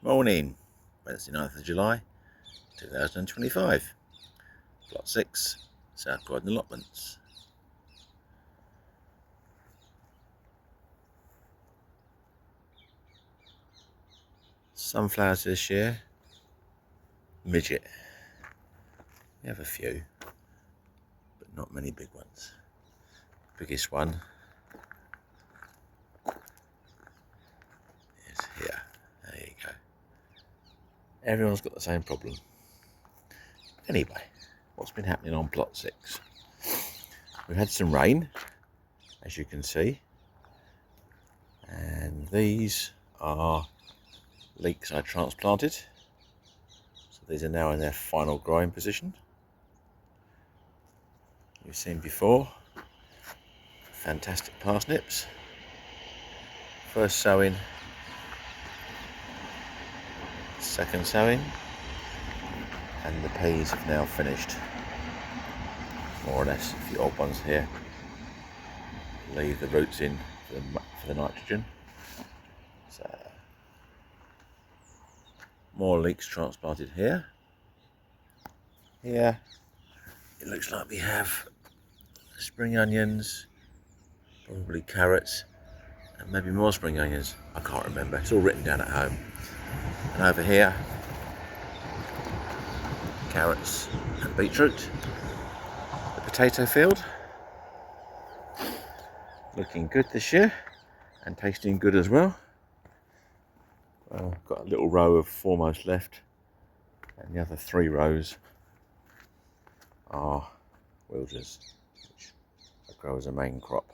Morning, Wednesday 9th of July 2025, Plot 6, South Croydon allotments. Sunflowers this year, midget. We have a few, but not many big ones. Biggest one is here. There you go. Everyone's got the same problem. Anyway, what's been happening on Plot 6? We've had some rain, as you can see, and these are leeks I transplanted. So these are now in their final growing position. You've seen before, fantastic parsnips. First sowing, second sowing, and the peas have now finished, more or less. A few old ones here. Leave the roots in for the nitrogen. So more leeks transplanted here. Here it looks like we have spring onions, probably carrots, and maybe more spring onions. I can't remember, it's all written down at home. And over here, carrots and beetroot. The potato field, looking good this year and tasting good as well. Got a little row of foremost left, and the other 3 rows are Wilgers, which I grow as a main crop.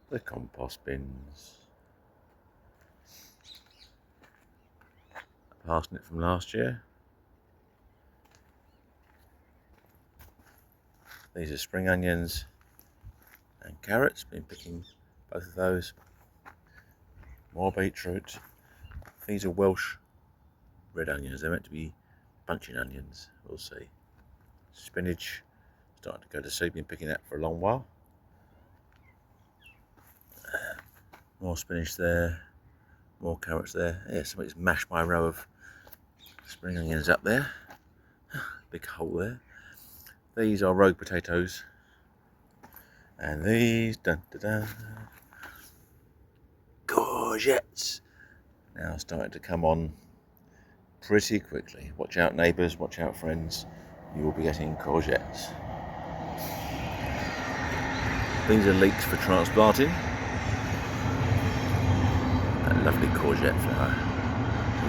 The compost bins, a parsnip from last year. These are spring onions and carrots, been picking both of those. More beetroot. These are Welsh red onions, they're meant to be bunching onions, we'll see. Spinach, starting to go to seed, been picking that for a long while. More spinach there, more carrots there. Yeah, somebody's mashed my row of spring onions up there. Big hole there. These are rogue potatoes. And these, dun, dun, dun, Courgettes. Now starting to come on pretty quickly. Watch out neighbours, watch out friends. You will be getting courgettes. These are leeks for transplanting. That lovely courgette flower.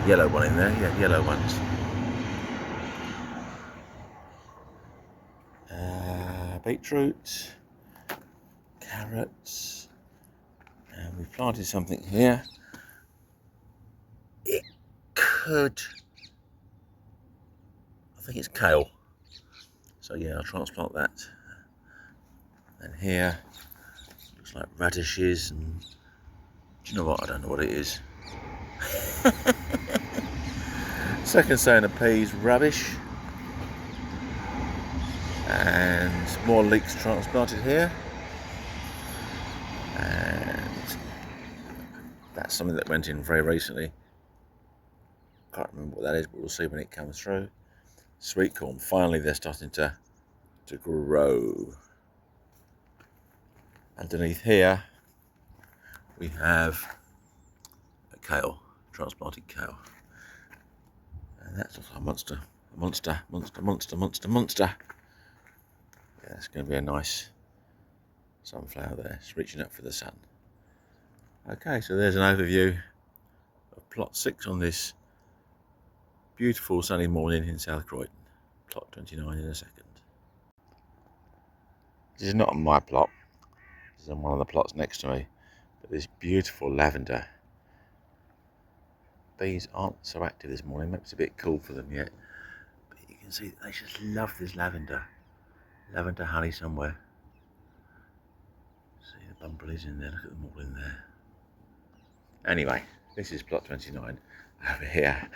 The yellow one in there, yeah, yellow ones. Beetroot, carrots, and we've planted something here. It could, I think it's kale. So yeah, I'll transplant that. And here, looks like radishes, and do you know what? I don't know what it is. Second sowing of peas, rubbish. And more leeks transplanted here. And that's something that went in very recently. Can't remember what that is, but we'll see when it comes through. Sweet corn, finally they're starting to grow. Underneath here we have a kale, transplanted kale. And that's a monster. Yeah, it's going to be a nice sunflower there. It's reaching up for the sun. Okay, so there's an overview of Plot 6 on this beautiful sunny morning in South Croydon. Plot 29 in a second. This is not on my plot. This is on one of the plots next to me. But this beautiful lavender. Bees aren't so active this morning. Maybe it's a bit cool for them yet. But you can see they just love this lavender. Lavender honey somewhere. See the bumblebees in there, look at them all in there. Anyway, this is Plot 29 over here.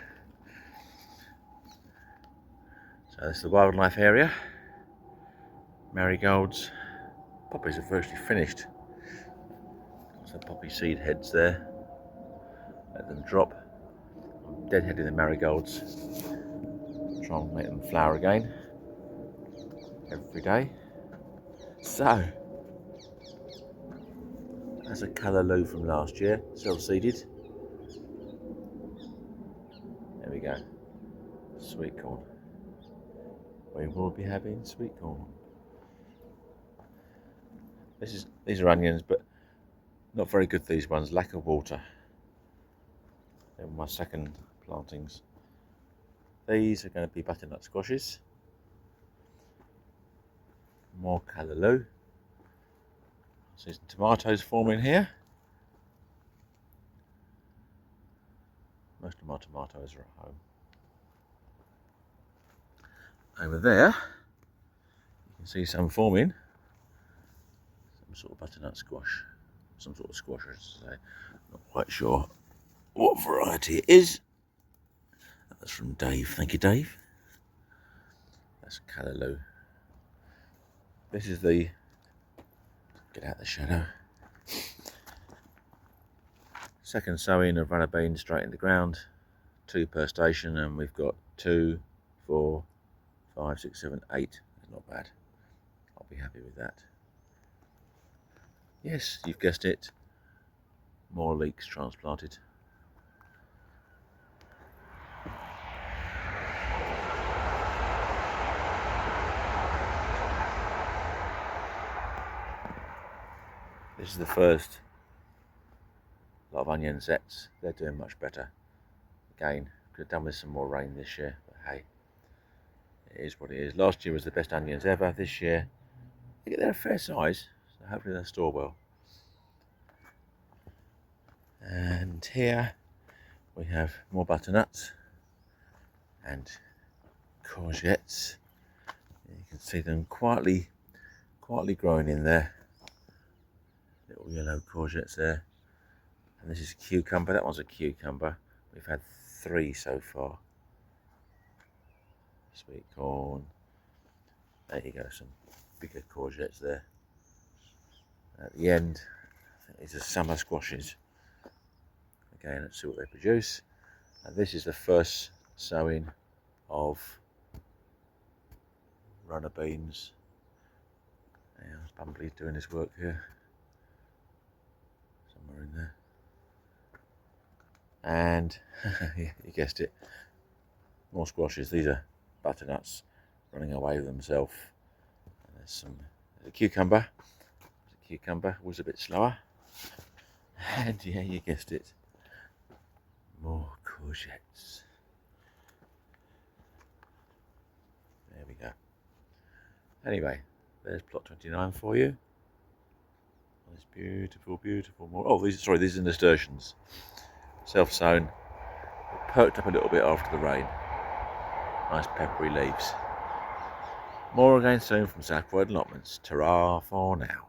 So this is the wildlife area. Marigolds. Poppies are virtually finished. There's the poppy seed heads there. let them drop. I'm deadheading the marigolds, try and make them flower again every day. So that's a callaloo from last year, self-seeded. There we go, sweet corn. We will be having sweet corn. These are onions, but not very good, these ones, lack of water. They're my second plantings. These are going to be butternut squashes. More callaloo. See some tomatoes forming here. Most of my tomatoes are at home. Over there, you can see some forming. Some sort of butternut squash. Some sort of squash, I should say. Not quite sure what variety it is. That's from Dave. Thank you, Dave. That's callaloo. This is the... Get out of the shadow. Second sowing of runner beans straight in the ground. 2 per station, and we've got 2, 4, 5, 6, 7, 8. Not bad. I'll be happy with that. Yes, you've guessed it. More leeks transplanted. This is the first lot of onion sets. They're doing much better. Again, could have done with some more rain this year, but hey, it is what it is. Last year was the best onions ever. This year, I think they're a fair size, so hopefully they'll store well. And here we have more butternuts and courgettes. You can see them quietly growing in there. Little yellow courgettes there. And this is cucumber. That one's a cucumber. We've had 3 so far. Sweet corn. There you go, some bigger courgettes there. At the end, I think these are summer squashes. Again, let's see what they produce. And this is the first sowing of runner beans. Yeah, Bumbly's doing his work here. Somewhere in there. And, yeah, you guessed it, more squashes. These are butternuts running away with themselves. There's a cucumber. The cucumber was a bit slower. And yeah, you guessed it, more courgettes. There we go. Anyway, there's plot 29 for you. This beautiful, beautiful more. Oh, these are nasturtiums. Self-sown. Perked up a little bit after the rain. Nice peppery leaves. More again soon from South Croydon allotments. Ta-ra for now.